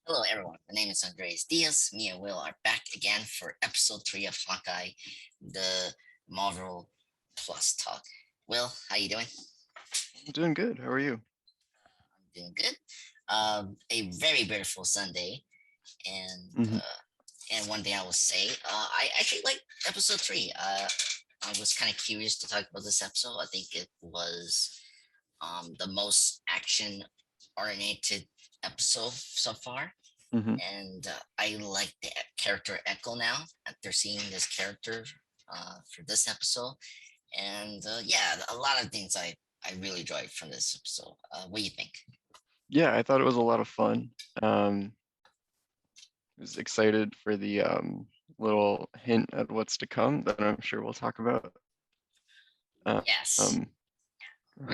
Hello, everyone. My name is Andres Diaz. Me and Will are back again for episode 3 of Hawkeye, the Marvel Plus talk. Will, how you doing? I'm doing good. How are you? I'm doing good. A very beautiful Sunday, and Hmm. one thing I will say, I actually like episode 3. I was kind of curious to talk about this episode. I think it was the most action oriented episode so far. Hmm. And I like the character Echo now after seeing this character for this episode. And yeah, a lot of things I really enjoyed from this episode. What do you think? Yeah, I thought it was a lot of fun. I was excited for the little hint at what's to come that I'm sure we'll talk about. Yes, Um,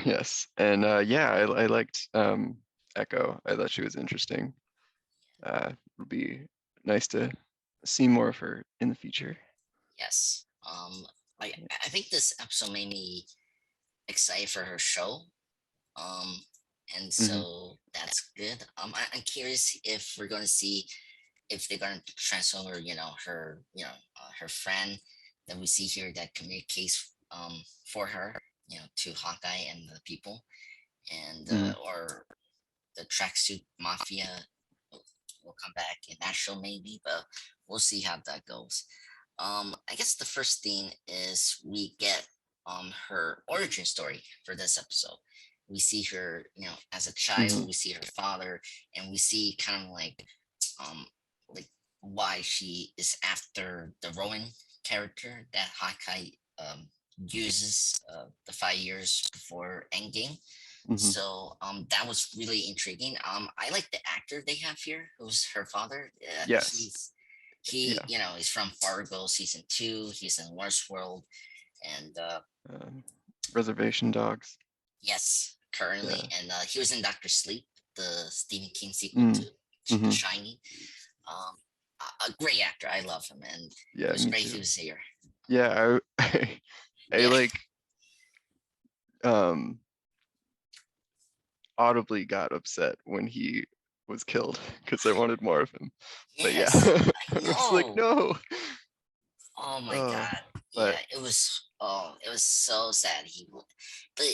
yes, and yeah, I liked Echo. I thought she was interesting. It'll be nice to see more of her in the future. yes. I think this episode made me excited for her show. Um, and Hmm. so that's good. I'm curious if we're going to see if they're going to transform her, her, her friend that we see here that communicates for her, to Hawkeye and the people, and Hmm. or the tracksuit mafia will come back in that show maybe, but we'll see how that goes. I guess the first thing is we get her origin story for this episode. We see her, as a child, Hmm. we see her father, and we see kind of um like why she is after the Rowan character that Hawkeye uses the 5 years before Endgame. Hmm. So that was really intriguing. I like the actor they have here, who's her father. Yes. He Yeah. is from Fargo season 2. He's in Westworld, and Um, Reservation Dogs. yes, currently, Yeah. and he was in Doctor Sleep, the Stephen King sequel Mm. to The Hmm. Shining. Um, a great actor. I love him, and it Yeah, was me great he too. was here. Yeah, I Yeah. like um audibly got upset when he was killed because I wanted more of him. But yeah, Yes, I I was like, know. no. Oh my Uh, god. Yeah, but it was. Oh, it was so sad. But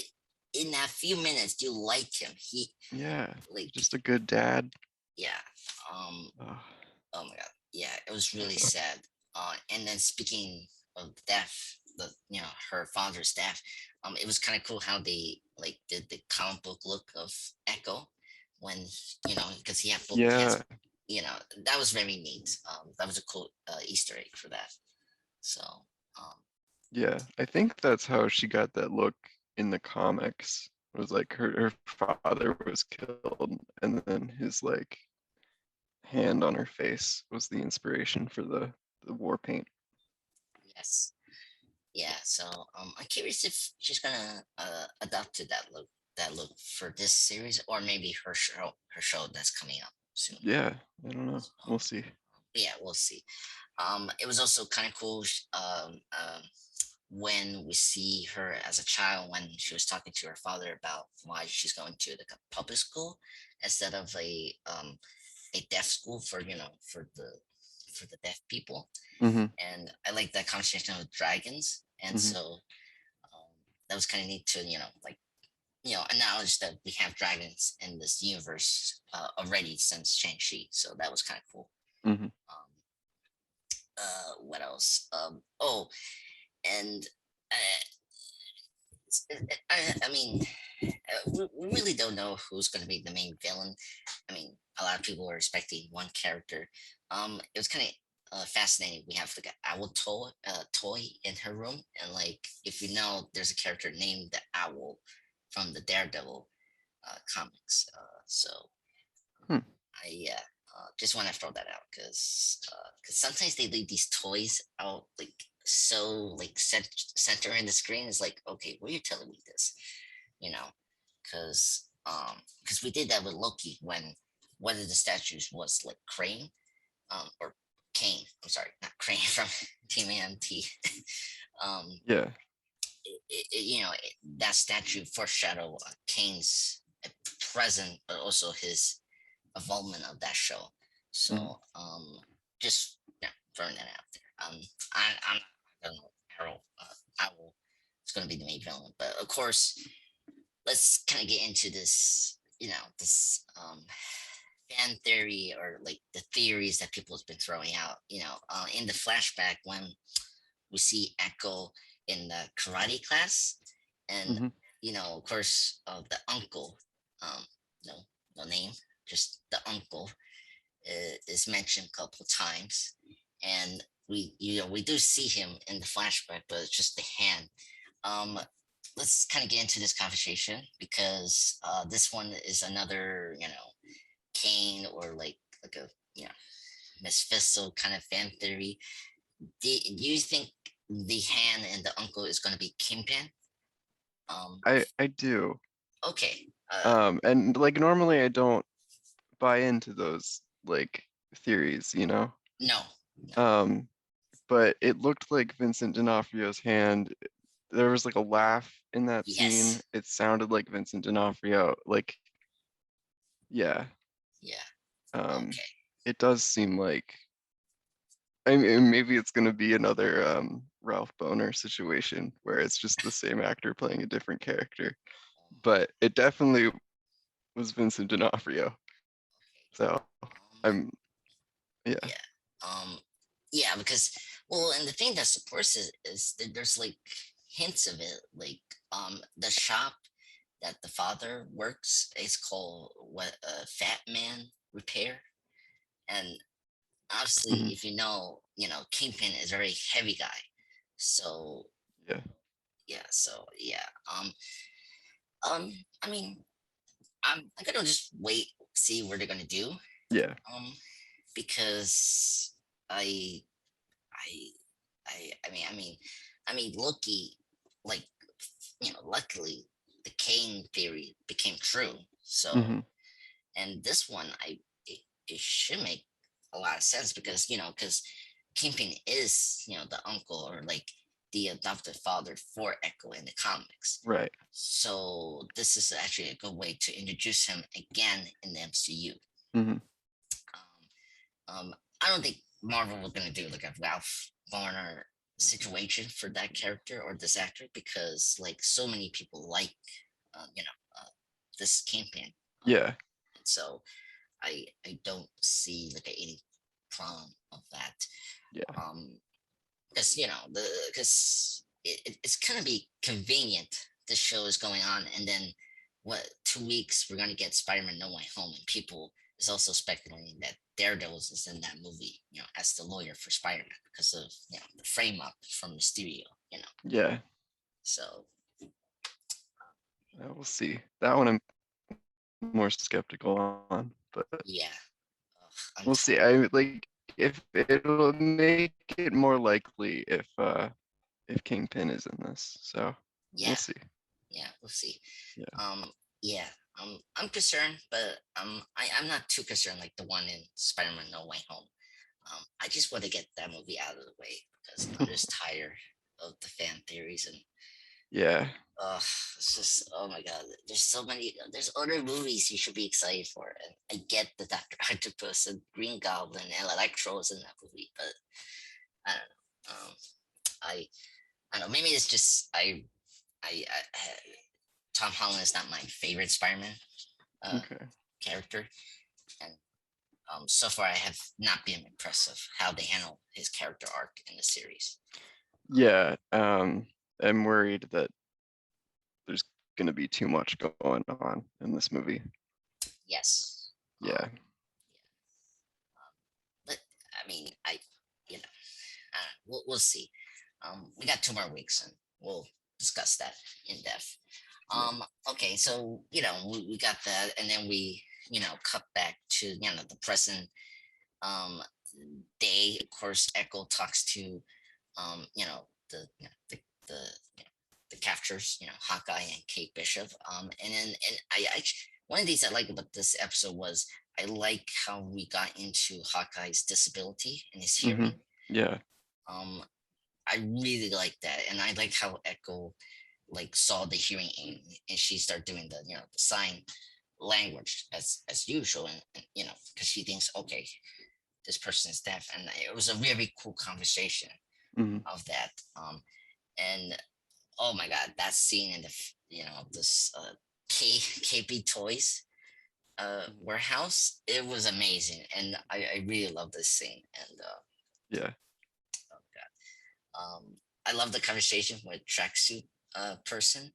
in that few minutes, you like him. He yeah, like, just a good dad. yeah. Um. Uh, Oh my god. Yeah, it was really sad. And then speaking of death, her father's death. It was kind of cool how they like did the comic book look of Echo when because he has yeah, that was very neat. That was a cool Easter egg for that. So, um, yeah. I think that's how she got that look in the comics. It was like her father was killed, and then his like hand on her face was the inspiration for the war paint. yes, yeah. So, I'm curious if she's gonna adapt to that look for this series, or maybe her show that's coming up soon. Yeah, I don't know. So, We'll see. yeah, we'll see. It was also kind of cool. When we see her as a child, when she was talking to her father about why she's going to the public school instead of a deaf school for the deaf people. Hmm. And I like that conversation with dragons. And Hmm. so that was kind of neat to acknowledge that we have dragons in this universe already since Shang-Chi. So that was kind of cool. Hmm. Um, what else? Oh, and I mean, we really don't know who's going to be the main villain. I mean, a lot of people are expecting one character. It was kind of fascinating. We have like an owl toy in her room, and like if you know, there's a character named the Owl from the Daredevil comics. So Hmm. I just want to throw that out because sometimes they leave these toys out like so like center in the screen. Is like, okay, where you telling me this, you know? Because we did that with Loki when one of the statues was like Crane, or Kane. I'm sorry, not Crane from Team AMT. um, Yeah. that statue foreshadow Kane's present, but also his involvement of that show. So Mhm. just throwing that out there. I'm I don't know Owl is going to be the main villain, but of course, let's kind of get into this. This fan theory or like the theories that people have been throwing out. In the flashback when we see Echo in the karate class, and Mhm. of course, the uncle, um, no, no name, just the uncle is mentioned a couple times, and we do see him in the flashback, but it's just the hand. Um, let's kind of get into this conversation because this one is another Kane or like a Miss Fizzle kind of fan theory. Do you think the hand and the uncle is going to be Kingpin? Um, I do. okay. And like normally I don't buy into those like theories, you know. No, no, Um, but it looked like Vincent D'Onofrio's hand. There was like a laugh in that scene. yes, It sounded like Vincent D'Onofrio. Like, yeah. yeah, Um, okay, it does seem like I mean maybe it's gonna be another Ralph Boner situation where it's just the same actor playing a different character. But it definitely was Vincent D'Onofrio. So okay. I'm yeah. Yeah. Yeah, because well, and the thing that supports it is that there's like hints of it, like the shop that the father works is called what Fat Man Repair, and obviously, Mhm. if Kingpin is a very heavy guy, so Yeah. yeah. Um, I mean, I'm gonna just wait, see what they're gonna do, Yeah. um, because I I I mean, Loki, like, luckily the Kane theory became true. So, Hmm. and this one, it should make a lot of sense because Kingpin is, the uncle or like the adopted father for Echo in the comics. Right. So this is actually a good way to introduce him again in the MCU. Hmm. I don't think Marvel was gonna do like a Ralph Garner situation for that character or this actor because like so many people like uh, you know uh, this campaign, Yeah. and so I don't see like any problem of that. Yeah. Because it's gonna be convenient. This show is going on, and then what? 2 weeks we're gonna get Spider-Man No Way Home, and people is also speculating that Daredevil is in that movie, as the lawyer for Spider-Man because of the frame up from Mysterio. Yeah. So We'll see. That one I'm more skeptical on, but yeah, I'm we'll see. I like if it'll make it more likely if Kingpin is in this. So we'll yeah, see. yeah, we'll see. Yeah. Yeah, I'm concerned, but I'm not too concerned like the one in Spider-Man No Way Home. I just want to get that movie out of the way because I'm just tired of the fan theories and Yeah. uh it's just, oh my god, there's so many, there's other movies you should be excited for, and I get the Doctor Octopus and Green Goblin and Electro's in that movie, but I don't know. I I don't know. Maybe it's just I Tom Holland is not my favorite Spider-Man uh, Okay. character, and so far I have not been impressed of how they handle his character arc in the series. Yeah. I'm worried that there's gonna be too much going on in this movie. Yes, Yeah. but I mean, you know, we'll see. We got 2 more weeks, and we'll discuss that in depth. Yeah. Okay, so we got that, and then we cut back to the present um day. Of course, Echo talks to the the captures, Hawkeye and Kate Bishop. And then and I one of these I like about this episode was I like how we got into Hawkeye's disability and his Hmm. hearing. Yeah. Um, I really like that, and I like how Echo like saw the hearing aid and she started doing the sign language as usual, and because she thinks okay. this person's death, and it was a really cool conversation Mhm. of that. And oh my god, that scene in the this KP Toys Mhm. warehouse, it was amazing, and I really love this scene. And Yeah. oh god, I love the conversation with tracksuit person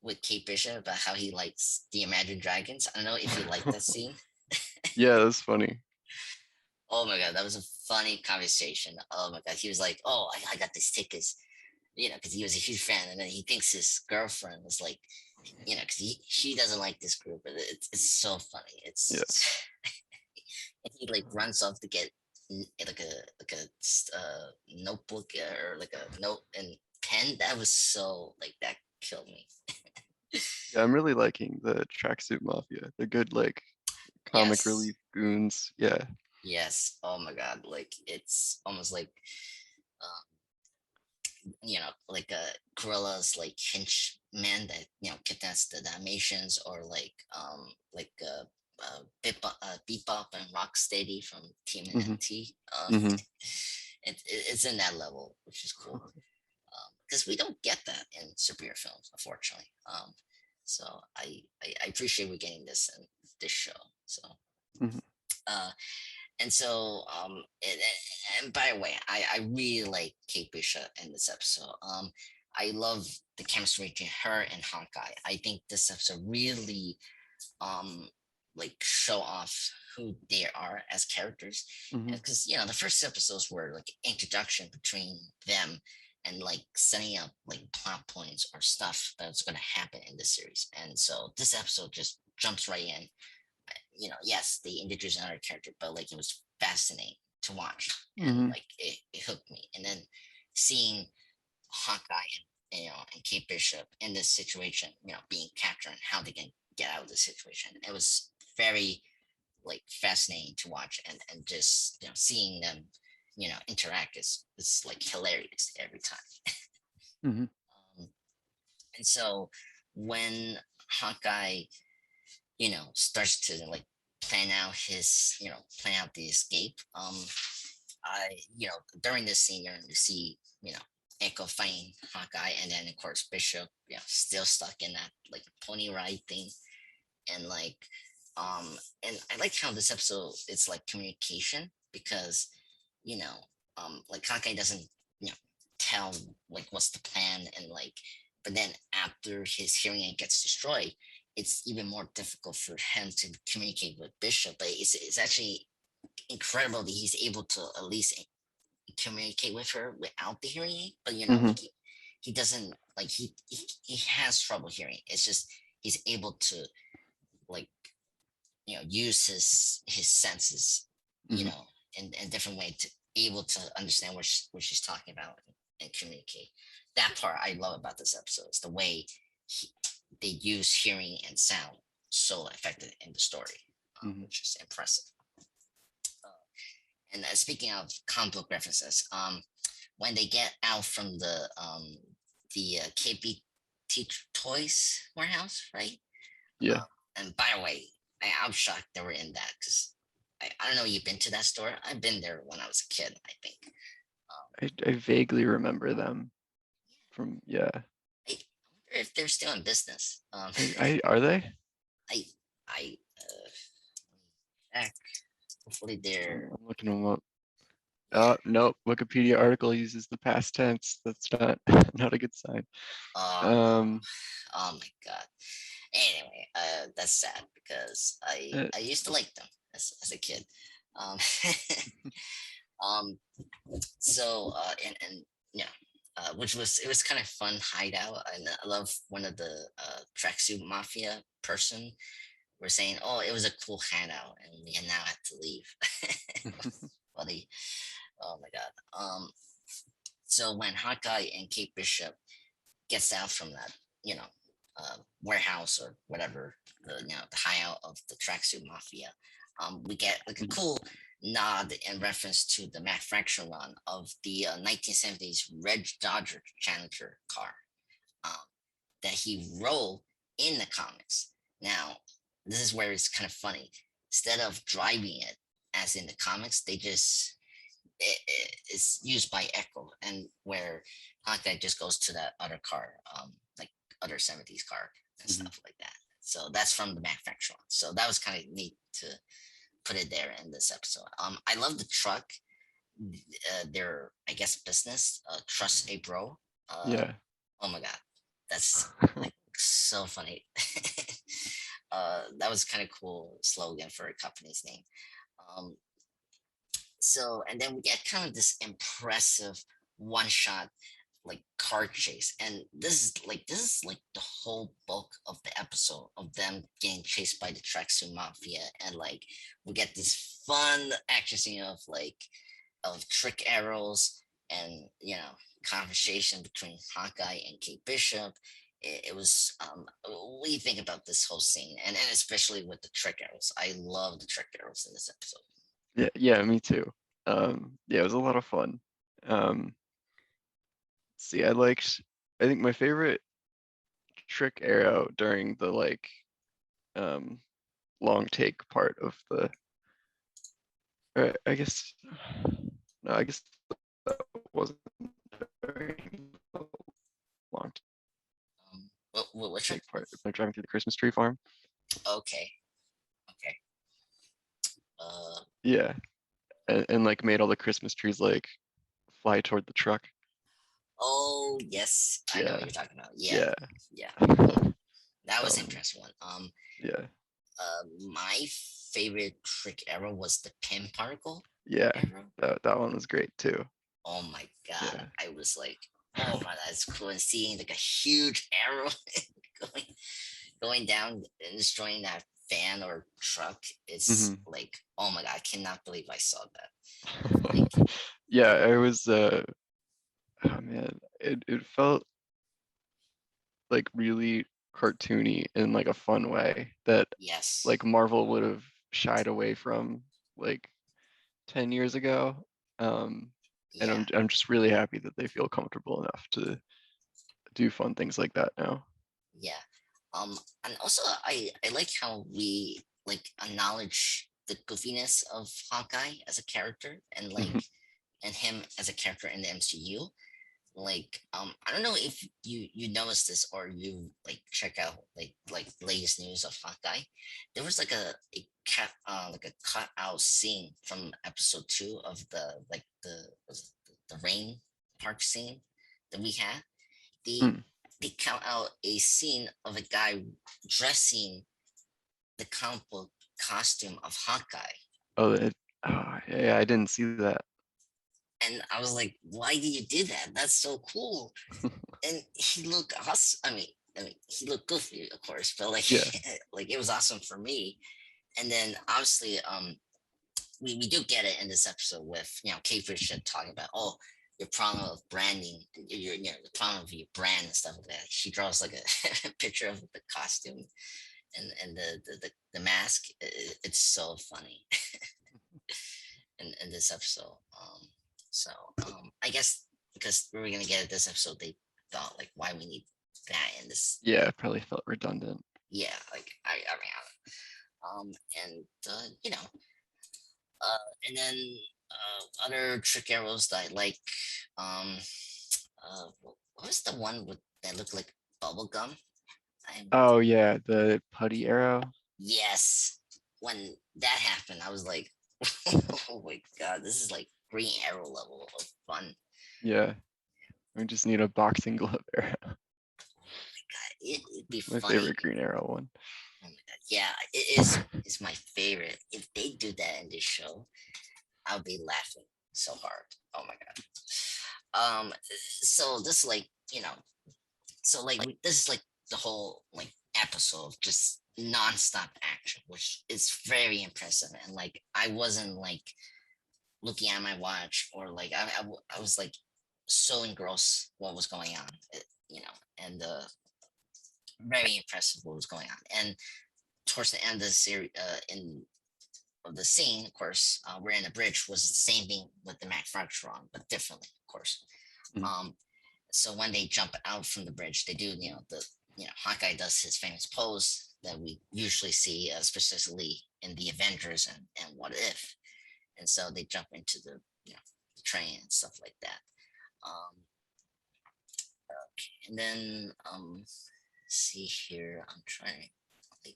with Kate Bishop about how he likes the Imagine Dragons. I don't know if you like that scene. Yeah, that's funny. Oh my god, that was a funny conversation. Oh my god, he was like, "Oh, I got these tickets," because he was a huge fan, and then he thinks his girlfriend was like, because she doesn't like this group. But it's so funny. Yeah. And he like runs off to get like a notebook or like a note and pen. That was so like that killed me. Yeah, I'm really liking the Tracksuit Mafia. They're good, like, comic Yes, relief goons. Yeah. yes. Oh my god, like it's almost like like a gorilla's like henchman that kidnaps the Dalmatians, or Bebop and Rocksteady from Mhm. TMNT. Mhm. It's in that level, which is cool because we don't get that in superhero films, unfortunately. So I appreciate we getting this in this show. So Mhm. uh, and so and by the way, I really like Kate Bishop in this episode. I love the chemistry between her and Hawkeye. I think this episode really um like show off who they are as characters, Mhm. because the first episodes were like introduction between them and like setting up like plot points or stuff that's going to happen in the series. And so this episode just jumps right in. Yes, they introduced another character, but like it was fascinating to watch, and Mhm. like it hooked me. And then seeing Hawkeye and Kate Bishop in this situation, being captured and how they can get out of the situation. It was very like fascinating to watch, and just seeing them interact is like hilarious every time. Mhm. And so when Hawkeye starts to like plan out the escape. I during this scene you see Echo fighting Hawkeye, and then of course Bishop still stuck in that like pony ride thing. And like um and I like how this episode it's like communication, because you know like Hawkeye doesn't you know tell like what's the plan, and like but then after his hearing aid gets destroyed, it's even more difficult for him to communicate with Bishop. But it's actually incredible that he's able to at least communicate with her without the hearing aid. But Mhm. like he doesn't like he has trouble hearing. It's just he's able to like use his senses, Mhm. in different way to able to understand what she's talking about, and communicate. That part I love about this episode is the way he, they use hearing and sound so effective in the story, Mhm. which is impressive. Uh, and speaking of comic book references, when they get out from the KBT Toys warehouse, right? Yeah. And by the way, I'm shocked they were in that, because I don't know. You've been to that store? I've been there when I was a kid, I think. Um, I vaguely remember them from, yeah. I wonder if they're still in business. I are they? I I check. Hopefully they're. I'm looking them up. Yeah. Nope. Wikipedia article uses the past tense. That's not not a good sign. Oh no. Um, Oh my god. Anyway, that's sad, because uh, I used to like them as a kid. Um, um, so and which was it was kind of fun hideout. And I love one of the tracksuit mafia person were saying, "Oh, it was a cool hangout, and we now have to leave." Funny. Oh my god. So when Hawkeye and Kate Bishop gets out from that, you know, warehouse or whatever, the hideout of the tracksuit mafia, we get like a Mhm. cool nod in reference to the manufacturer run of the 1970s Red Dodger Challenger car, um, that he rode in the comics. Now, this is where it's kind of funny. Instead of driving it as in the comics. They just it's used by Echo, and where Hawkeye just goes to that other car, like other 70s car and Mhm. stuff like that. So that's from the manufacturer. So that was kind of neat to put it there in this episode. I love the truck. Their, I guess, business, Trust a Bro. Yeah. Oh my god, that's like so funny. That was kind of cool slogan for a company's name. Um, so, and then we get kind of this impressive one shot like car chase, and this is like the whole bulk of the episode of them getting chased by the tracksuit mafia, and like we get this fun action scene of like of trick arrows and conversation between Hawkeye and Kate Bishop. It was what do you think about this whole scene, and especially with the trick arrows? I love the trick arrows in this episode. Yeah, yeah, me too. Yeah, it was a lot of fun. Um, see, I think my favorite trick arrow during the like um long take part of the, or I guess, no, I guess that wasn't during the long What trick? take part. They're driving through the Christmas tree farm. Okay, okay. Uh, Yeah, and like made all the Christmas trees like fly toward the truck. oh yes, I know what Yeah, you're talking about. Yeah, yeah. yeah. That was an Um, impressive one. yeah, My favorite trick arrow was the pin particle yeah. arrow. That one was great too. Oh my god, Yeah. I was like, oh my, that's cool. And seeing like a huge arrow going going down and destroying that van or truck, it's hmm like, oh my god, I cannot believe I saw that. Like, Yeah, I was oh man, it felt like really cartoony in like a fun way that yes, like Marvel would have shied away from like 10 years ago. Um, and yeah, I'm just really happy that they feel comfortable enough to do fun things like that now. yeah. And also I like how we like acknowledge the goofiness of Hawkeye as a character, and like and him as a character in the MCU. Like I don't know if you noticed this, or you like check out like latest news of Hawkeye. There was like a cat like a cut out scene from episode 2 of the like the rain park scene that we had. They Hmm. they cut out a scene of a guy dressing the comic book costume of Hawkeye. Oh, oh yeah, I didn't see that. And I was like, why did you do that? That's so cool. And he looked awesome. I mean, he looked goofy, of course, but like, Yeah. like it was awesome for me. And then obviously, we do get it in this episode with Kate Bishop talking about, oh, your problem of branding, the problem of your brand and stuff like that. She draws like a picture of the costume and the mask. It's so funny in this episode. So I guess because we were gonna get it this episode, they thought like, why we need that in this. Yeah, it probably felt redundant. Yeah, like I mean, and and then other trick arrows that I like. Um, what was the one with that looked like bubble gum? I Oh yeah, the putty arrow. Yes, when that happened, I was like, oh my god, this is like Green Arrow level of fun. Yeah, we just need a boxing glove arrow. It'd be My funny. favorite Green Arrow one. Oh my god, yeah, it is. It's my favorite. If they do that in this show, I'll be laughing so hard. Oh my god. So this like this is like the whole like episode of just nonstop action, which is very impressive. And like I wasn't like looking at my watch, or like I was like so engrossed what was going on, and very impressive what was going on. And towards the end of the series, in of the scene, of course, we're in a bridge, was the same thing with the Macfratron, but differently, of course. Mhm. So when they jump out from the bridge, they do, Hawkeye does his famous pose that we usually see, specifically in the Avengers and What If. and so they jump into the the train and stuff like that. Um, and then see here, I'm trying like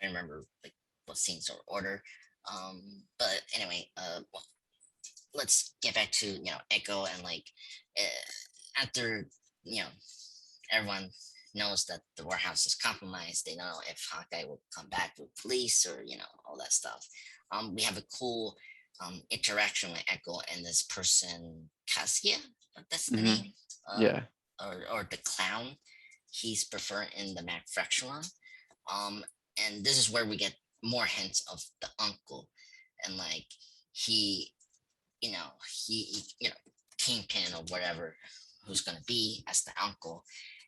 trying to remember like what scenes are order. But anyway, well, let's get back to Echo and like after you know everyone knows that the warehouse is compromised. They don't know if Hawkeye will come back with police or all that stuff. We have a cool interaction with Echo and this person Cassia. That's the Hmm. name. Uh, Yeah. or the clown. He's preferred in the manufacturer. Um, and this is where we get more hints of the uncle, and like he, you know, Kingpin or whatever, who's gonna be as the uncle.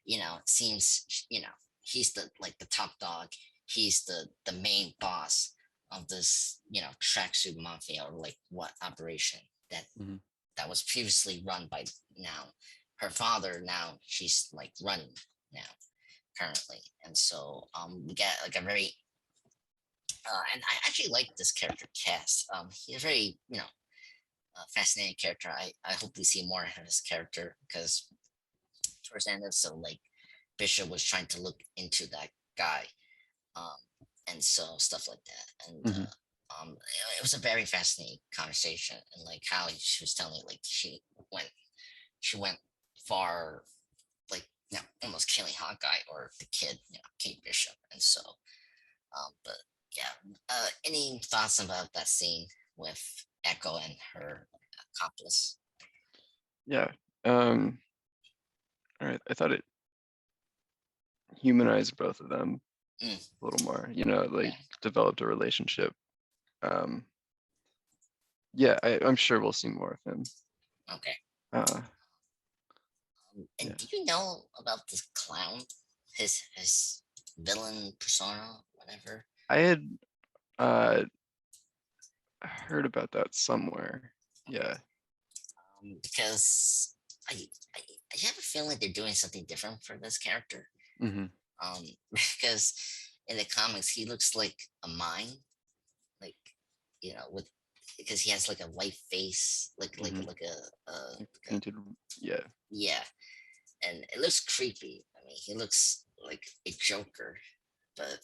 It seems he's the like the top dog. He's the main boss of this tracksuit mafia, or like what operation that Hmm. that was previously run by now her father. Now she's like running now currently, and so we get like a very and I actually like this character cast. He's a very fascinating character. I hope we see more of his character because towards the end of so like Bishop was trying to look into that guy, um, and so stuff like that. And Hmm. it was a very fascinating conversation, and like how she was telling me like went she went far, like almost killing Hawkeye or the kid, Kate Bishop, and so but yeah, any thoughts about that scene with Echo and her accomplice? Yeah. Um, all right. I thought it humanized both of them Mm, a little more, yeah. like developed a relationship. Um, yeah, I'm sure we'll see more of him. Okay. Uh, And yeah. do you know about this clown? His villain persona, whatever. I had uh heard about that somewhere. Okay. Yeah. Because I, I I have a feeling they're doing something different for this character. Hmm. Um, because in the comics he looks like a mime, like with because he has like a white face, like like Hmm. like Like like a painted. Yeah. yeah, and it looks creepy. I mean, he looks like a Joker, but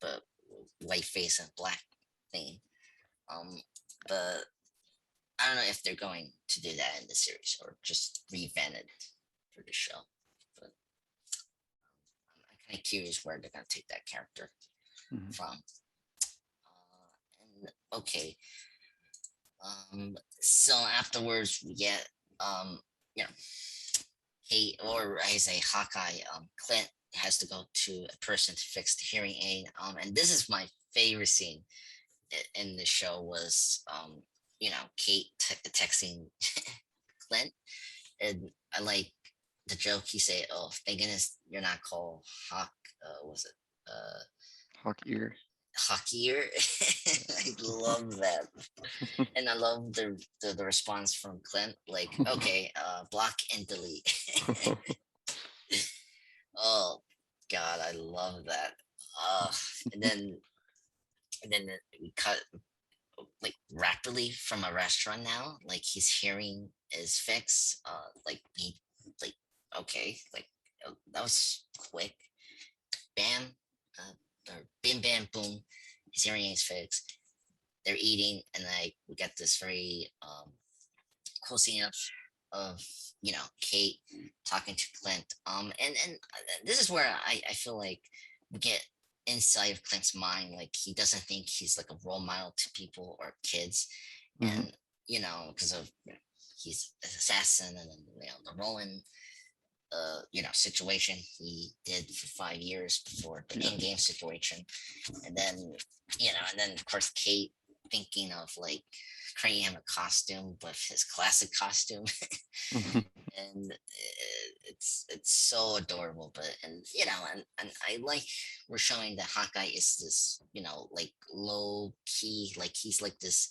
but white face and black thing. Um, but I don't know if they're going to do that in the series or just revamp it for the show. But I'm kind of curious where they're going to take that character Hmm. from. And okay, so afterwards we get you know, Kate, or I say Hawkeye, Clint has to go to a person to fix the hearing aid. And this is my favorite scene in the show was Kate texting Clint, and I like the joke he said, "Oh, thank goodness you're not called Hawk. Was it Hawk ear. Hawkier?" I love that, and I love the response from Clint, like, "Okay, block and delete." Oh God, I love that. Uh, and then we cut like rapidly from a restaurant now. Like his hearing is fixed. Like he like okay, like that was quick. Bam, or bim bam boom. His hearing is fixed. They're eating, and like we got this very cool scene of Kate talking to Clint. And this is where I feel like we get inside of Clint's mind. Like he doesn't think he's like a role model to people or kids, Hmm. and because of he's an assassin, and then the Roland situation he did for 5 years before the Yeah. Endgame situation, and then and then of course Kate thinking of like creating him a costume with his classic costume, Hmm. and it's so adorable. But and I like we're showing that Hawkeye is this like low key, like he's like this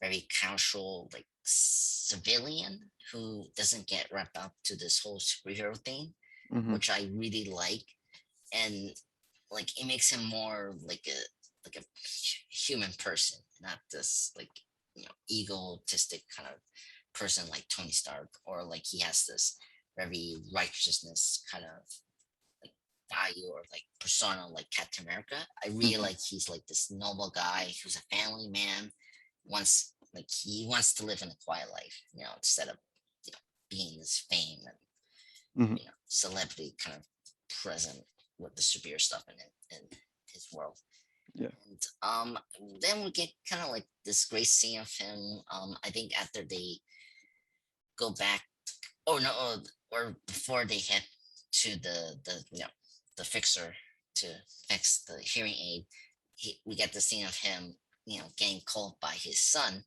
very casual like civilian who doesn't get wrapped up to this whole superhero thing, Hmm. which I really like. And like it makes him more like a human person not this like egotistic kind of person like Tony Stark, or like he has this very righteousness kind of like value or like persona like Captain America. I really Mhm. like he's like this noble guy who's a family man, wants like he wants to live in a quiet life, instead of being this fame and Mhm. celebrity kind of present with the superior stuff in his world. Yeah. And then we get kind of like this great scene of him. I think after they go back, oh no, or before they head to the fixer to fix the hearing aid, we get the scene of him, getting called by his son,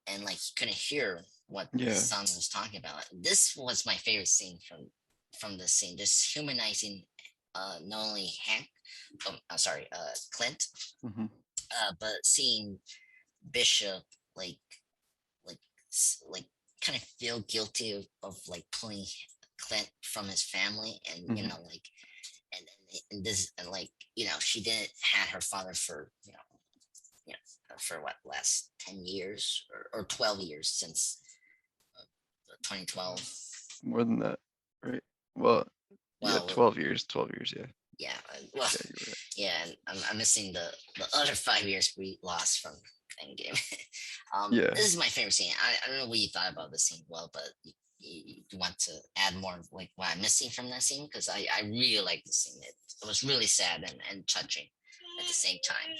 and like he couldn't hear what his Yeah. son was talking about. This was my favorite scene from this scene, just humanizing not only Hank, I'm sorry, Clint, Mhm. but seeing Bishop like like like kind of feel guilty of like pulling Clint from his family, and Mhm. and this and like she didn't had her father for for what last 10 years or 12 years since 2012. More than that, right? Well, yeah, Well, 12 years. 12 years. Yeah. yeah, well, Yeah, you're right. yeah, and I'm missing the other 5 years we lost from Endgame. Yeah. This is my favorite scene. I don't know what you thought about this scene, well, but you want to add more of like what I'm missing from that scene, because I really like the scene. It was really sad and touching at the same time.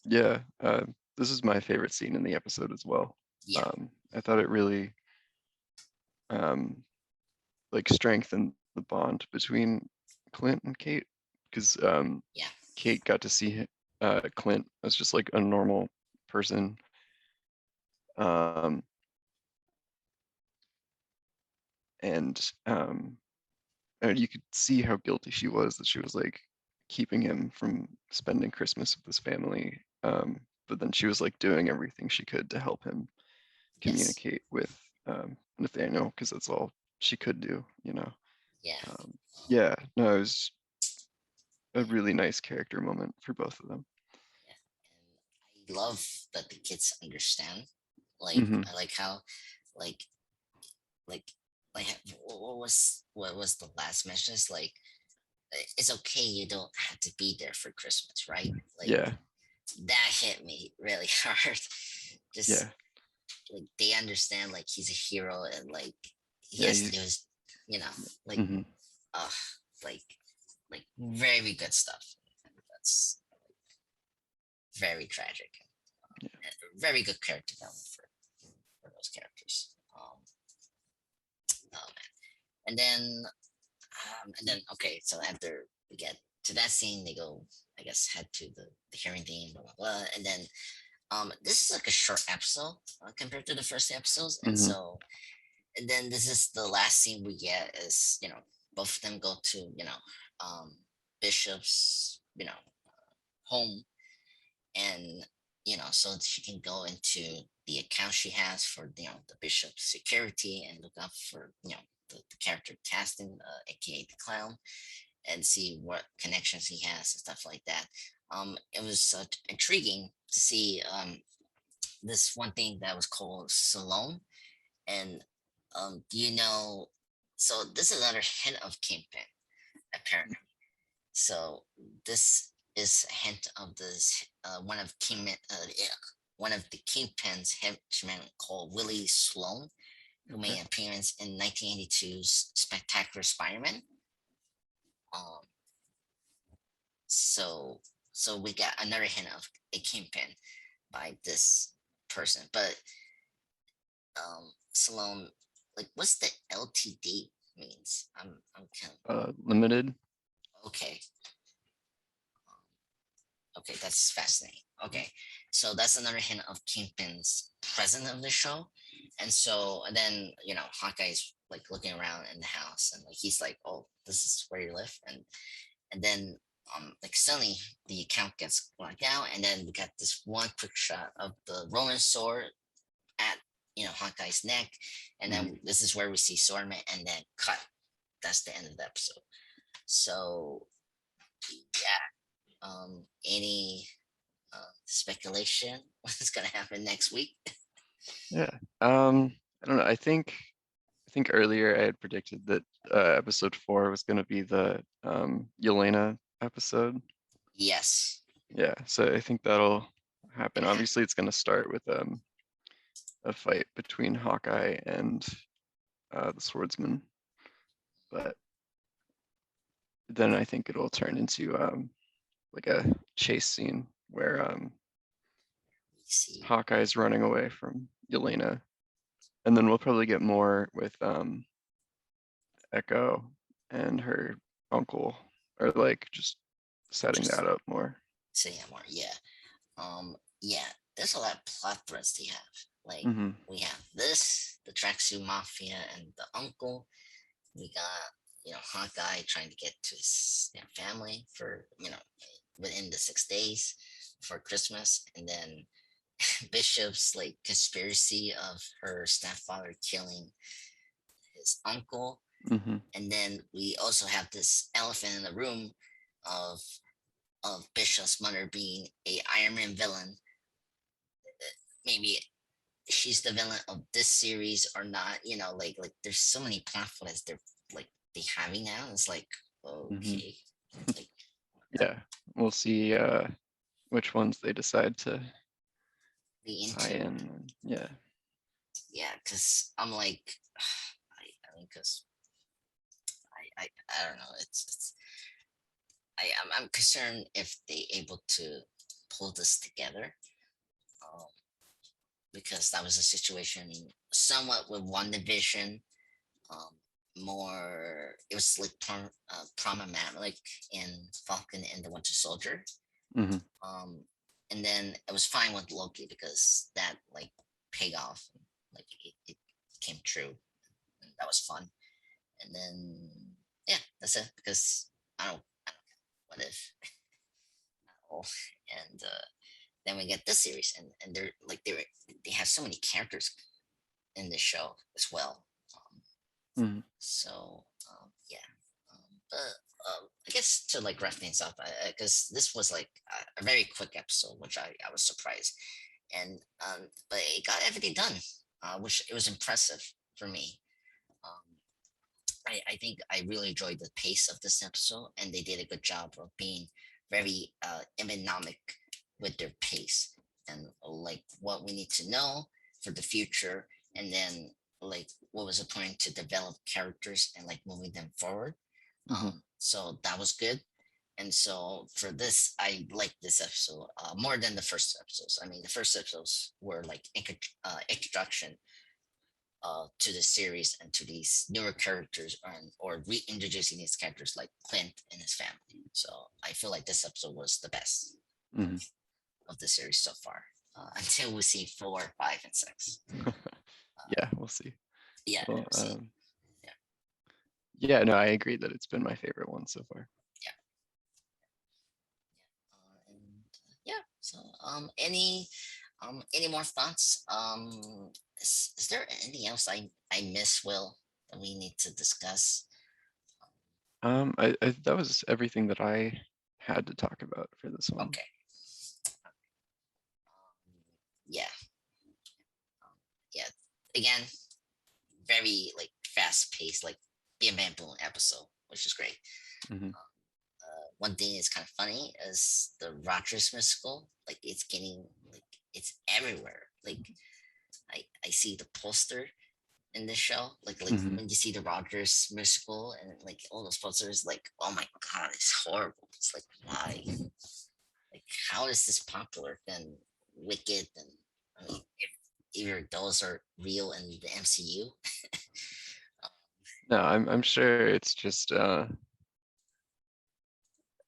Yeah. This is my favorite scene in the episode as well. Yeah. I thought it really um like strengthened the bond between Clint and Kate, because Yeah. Kate got to see Clint as just like a normal person. Um, and and you could see how guilty she was, that she was like keeping him from spending Christmas with his family. But then she was like doing everything she could to help him Yes. communicate with Nathaniel, because that's all she could do. Yeah. Um, yeah, no, it was a really nice character moment for both of them. Yeah. And I love that the kids understand. Like Hmm. I like how like like like what was the last message? Like it's okay, you don't have to be there for Christmas, right? Like Yeah, that hit me really hard. yeah, Just like they understand like he's a hero, and like he yeah. has to do He's. his you know like Hmm. uh like very good stuff. That's very tragic. Yeah. Very good character development for those characters. Oh man. And then okay, so after we get to that scene, they go, I guess, head to the hearing thing, blah blah blah, and then this is like a short episode compared to the first episodes, and Hmm. so and then this is the last scene we get is both of them go to Bishop's home, and so she can go into the account she has for the Bishop's security and look up for the character casting, aka the clown, and see what connections he has and stuff like that. It was intriguing to see this one thing that was called Salome. And do you know? So this is another hint of Kingpin, apparently. So this is a hint of this one of the Kingpin's henchmen called Willie Sloan, who made Okay. an appearance in 1982's Spectacular Spider-Man. Um, so so we got another hint of a Kingpin by this person, but Sloan, like, what's the LTD means? I'm kind Limited. of okay. Okay, that's fascinating. Okay, so that's another hint of Kingpin's presence of the show, and then Hawkeye's like looking around in the house, and like he's like, "Oh, this is where you live," and then like suddenly the account gets blacked out, and then we got this one quick shot of the Roman sword at Hawkeye's neck, and Hmm. then this is where we see Swordman, and then cut. That's the end of the episode. So yeah, any speculation what's gonna happen next week. Yeah. I don't know. I think earlier I had predicted that episode 4 was going to be the Yelena episode. Yes. Yeah, so I think that'll happen. Gonna happen. Obviously, it's going to start with a fight between Hawkeye and the swordsman, but then I think it'll turn into like a chase scene where We see. Hawkeye's running away from Yelena, and then we'll probably get more with Echo and her uncle, or like just setting Just that up more. saying more. Yeah. Yeah, there's a lot of plot threads they have. Like Hmm. we have this, the tracksuit mafia and the uncle. We got, Hawkeye trying to get to his family for, within the 6 days for Christmas. And then Bishop's like conspiracy of her stepfather killing his uncle. Hmm. And then we also have this elephant in the room of Bishop's mother being a Iron Man villain. Maybe she's the villain of this series or not. Like there's so many platforms they're like they having now. It's like Hmm. okay, like Yeah, we'll see which ones they decide to be tie into. in. Yeah. Yeah, because I'm like, I mean, because I don't know. I'm concerned if they able to pull this together. Um, because that was a situation somewhat with One Division. Um, more, it was like problematic in Falcon and the Winter Soldier. Hmm. Um, and then it was fine with Loki because that like paid off, like it came true, and that was fun. And then yeah, that's it because I don't what if oh, and then we get this series and they have so many characters in this show as well. Um, Hmm. so yeah, but I guess to like wrap things up, because this was like a very quick episode, which I was surprised, and but it got everything done, which it was impressive for me. Um, I think I really enjoyed the pace of this episode, and they did a good job of being very economic with their pace and like what we need to know for the future, and then like what was the point to develop characters and like moving them forward. Hmm. So that was good. And so for this, I like this episode more than the first episodes. I mean, the first episodes were like introduction to the series and to these newer characters or reintroducing these characters like Clint and his family. So I feel like this episode was the best Hmm. of the series so far until we see 4, 5, and 6. Yeah, we'll see. Yeah, Well, see, yeah, yeah, no, I agree that it's been my favorite one so far. yeah, and yeah. So any more thoughts? Is there anything else I miss, Will, that we need to discuss? I that was everything that I had to talk about for this one. Okay. Yeah. Yeah. Again, very like fast paced, like Bam Bam Boom episode, which is great. Hmm. One thing is kind of funny is the Rogers musical. Like it's getting like it's everywhere. Like I see the poster in this show. Like Hmm. when you see the Rogers musical and like all those posters, like oh my god, it's horrible. It's like why? Like how is this popular? Then Wicked and I mean if either those are real in the MCU. No, I'm sure it's just I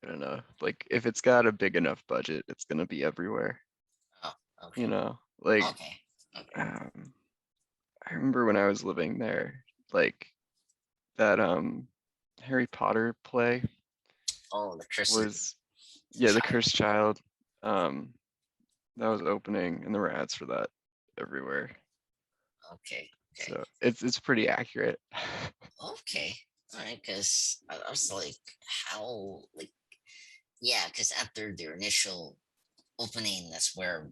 don't know, like if it's got a big enough budget, it's gonna be everywhere. Oh, You okay. know, like Okay. Okay. um, I remember when I was living there, like that Harry Potter play Oh, the cursed was, yeah, the child. Cursed Child. Um, that was opening, and there were ads for that everywhere. Okay. Okay. So it's pretty accurate. Okay. All right. Because I was like, how? Like, yeah. Because after their initial opening, that's where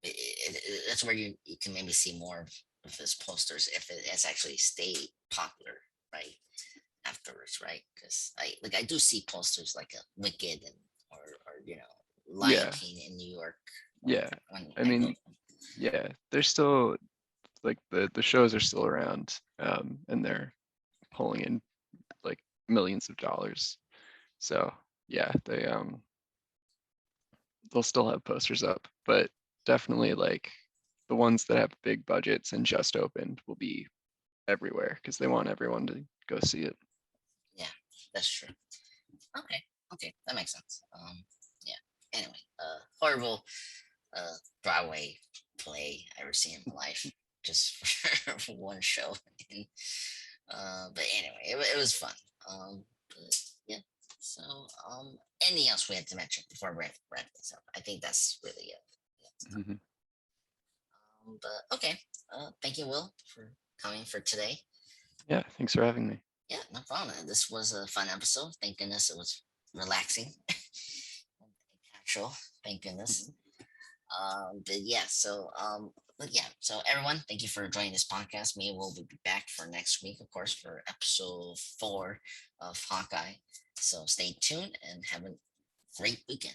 you can maybe see more of his posters if it has actually stayed popular, right? Afterwards, right? Because I do see posters like a Wicked or Lion Yeah, King in New York yeah. when I I go. mean, yeah, they're still like the shows are still around, and they're pulling in like millions of dollars. So yeah, they'll still have posters up, but definitely like the ones that have big budgets and just opened will be everywhere because they want everyone to go see it. Yeah, that's true. Okay, okay, that makes sense. Yeah. Anyway, horrible uh Broadway play I ever seen in my life, just for one show. And, but anyway, it was fun. But yeah. So, anything else we had to mention before we wrap this up? I think that's really it. Yeah. Mhm. But okay, thank you, Will, for coming for today. Yeah, thanks for having me. Yeah, no problem. This was a fun episode. Thank goodness it was relaxing and casual. Thank goodness. But yeah, so everyone, thank you for joining this podcast. Me will be back for next week, of course, for episode 4 of Hawkeye. So stay tuned and have a great weekend.